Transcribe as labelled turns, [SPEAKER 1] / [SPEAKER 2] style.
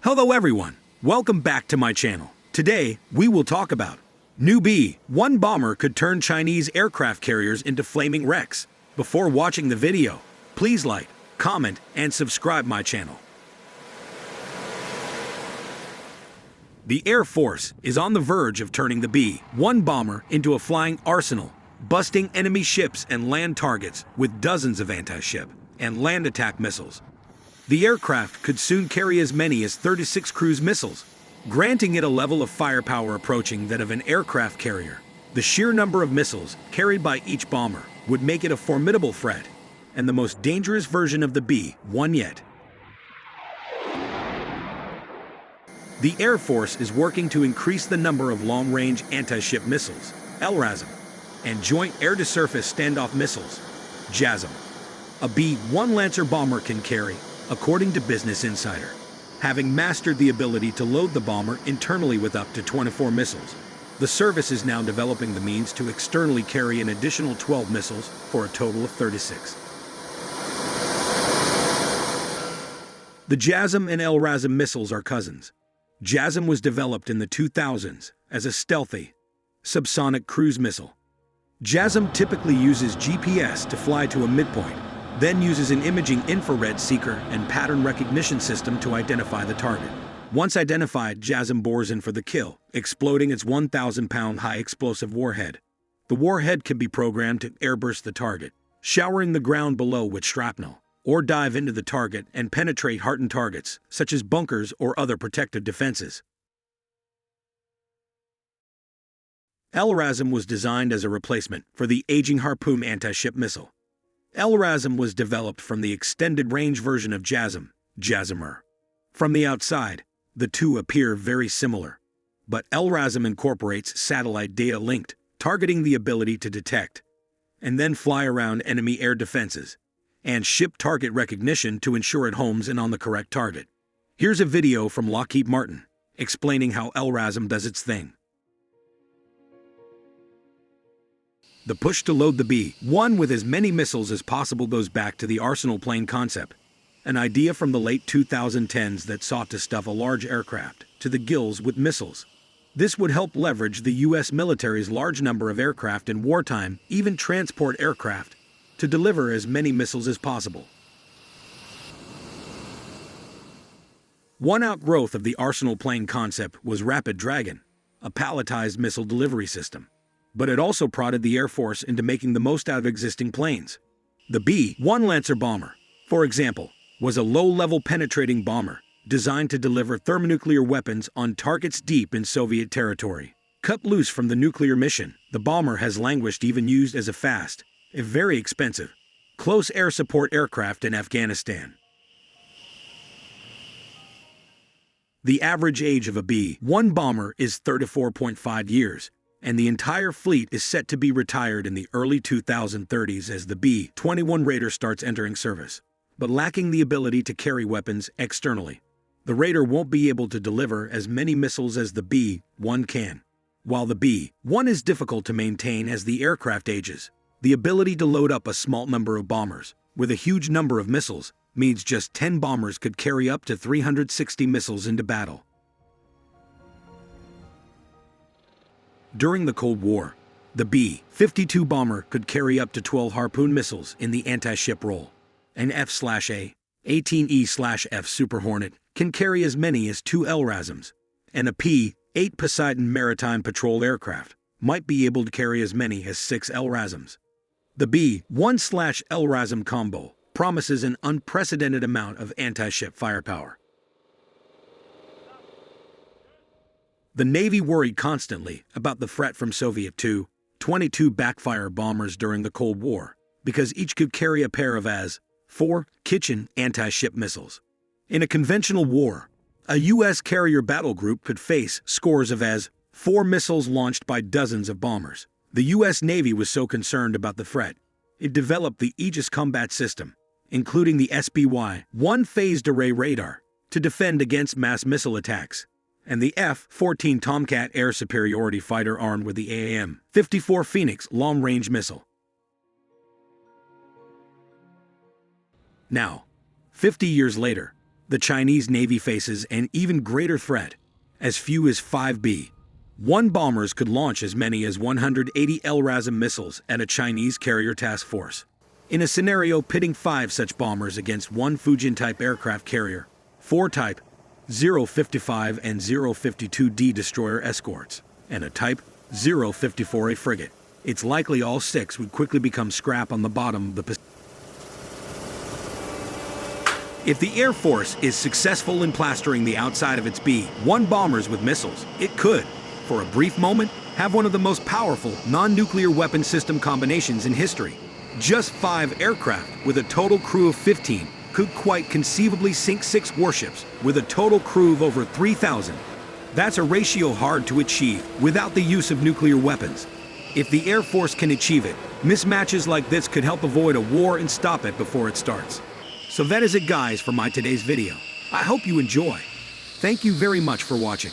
[SPEAKER 1] Hello everyone, welcome back to my channel. Today, we will talk about new B-1 bomber could turn Chinese aircraft carriers into flaming wrecks. Before watching the video, please like, comment, and subscribe my channel. The Air Force is on the verge of turning the B-1 bomber into a flying arsenal, busting enemy ships and land targets with dozens of anti-ship and land attack missiles. The aircraft could soon carry as many as 36 cruise missiles, granting it a level of firepower approaching that of an aircraft carrier. The sheer number of missiles carried by each bomber would make it a formidable threat, and the most dangerous version of the B-1 yet. The Air Force is working to increase the number of long-range anti-ship missiles, LRASM, and Joint Air-to-Surface Standoff Missiles, JASM. A B-1 Lancer bomber can carry, according to Business Insider, having mastered the ability to load the bomber internally with up to 24 missiles. The service is now developing the means to externally carry an additional 12 missiles for a total of 36. The JASM and LRASM missiles are cousins. JASM was developed in the 2000s as a stealthy, subsonic cruise missile. JASM typically uses GPS to fly to a midpoint, then uses an imaging infrared seeker and pattern recognition system to identify the target. Once identified, JASM bores in for the kill, exploding its 1,000-pound high-explosive warhead. The warhead can be programmed to airburst the target, showering the ground below with shrapnel, or dive into the target and penetrate hardened targets, such as bunkers or other protective defenses. LRASM was designed as a replacement for the aging Harpoon anti-ship missile. LRASM was developed from the extended-range version of JASM, JASMer. From the outside, the two appear very similar, but LRASM incorporates satellite data linked, targeting the ability to detect and then fly around enemy air defenses, and ship target recognition to ensure it homes in on the correct target. Here's a video from Lockheed Martin explaining how LRASM does its thing. The push to load the B-1 with as many missiles as possible goes back to the arsenal plane concept, an idea from the late 2010s that sought to stuff a large aircraft to the gills with missiles. This would help leverage the U.S. military's large number of aircraft in wartime, even transport aircraft, to deliver as many missiles as possible. One outgrowth of the arsenal plane concept was Rapid Dragon, a palletized missile delivery system. But it also prodded the Air Force into making the most out of existing planes. The B-1 Lancer bomber, for example, was a low-level penetrating bomber designed to deliver thermonuclear weapons on targets deep in Soviet territory. Cut loose from the nuclear mission, the bomber has languished, even used as a fast, if very expensive, close air support aircraft in Afghanistan. The average age of a B-1 bomber is 34.5 years. And the entire fleet is set to be retired in the early 2030s as the B-21 Raider starts entering service. But lacking the ability to carry weapons externally, the Raider won't be able to deliver as many missiles as the B-1 can. While the B-1 is difficult to maintain as the aircraft ages, the ability to load up a small number of bombers with a huge number of missiles means just 10 bombers could carry up to 360 missiles into battle. During the Cold War, the B-52 bomber could carry up to 12 Harpoon missiles in the anti-ship role. An F/A, 18E/F Super Hornet can carry as many as 2 LRASMs, and a P-8 Poseidon maritime patrol aircraft might be able to carry as many as 6 LRASMs. The B-1/LRASM combo promises an unprecedented amount of anti-ship firepower. The Navy worried constantly about the threat from Soviet Tu-22 backfire bombers during the Cold War, because each could carry a pair of AS-4 kitchen anti-ship missiles. In a conventional war, a U.S. carrier battle group could face scores of AS-4 missiles launched by dozens of bombers. The U.S. Navy was so concerned about the threat, it developed the Aegis Combat System, including the SPY-1 phased array radar, to defend against mass missile attacks, and the F-14 Tomcat air superiority fighter armed with the AAM-54 Phoenix long-range missile. Now, 50 years later, the Chinese Navy faces an even greater threat, as few as 5B. 1 bombers could launch as many as 180 LRASM missiles at a Chinese carrier task force. In a scenario pitting 5 such bombers against 1 Fujian-type aircraft carrier, 4 Type 055 and 052D destroyer escorts, and a Type 054A frigate, it's likely all 6 would quickly become scrap on the bottom of the Pacific. If the Air Force is successful in plastering the outside of its B-1 bombers with missiles, it could, for a brief moment, have one of the most powerful non-nuclear weapon system combinations in history. Just 5 aircraft with a total crew of 15 could quite conceivably sink 6 warships with a total crew of over 3,000. That's a ratio hard to achieve without the use of nuclear weapons. If the Air Force can achieve it, mismatches like this could help avoid a war and stop it before it starts. So that is it, guys, for my today's video. I hope you enjoy. Thank you very much for watching.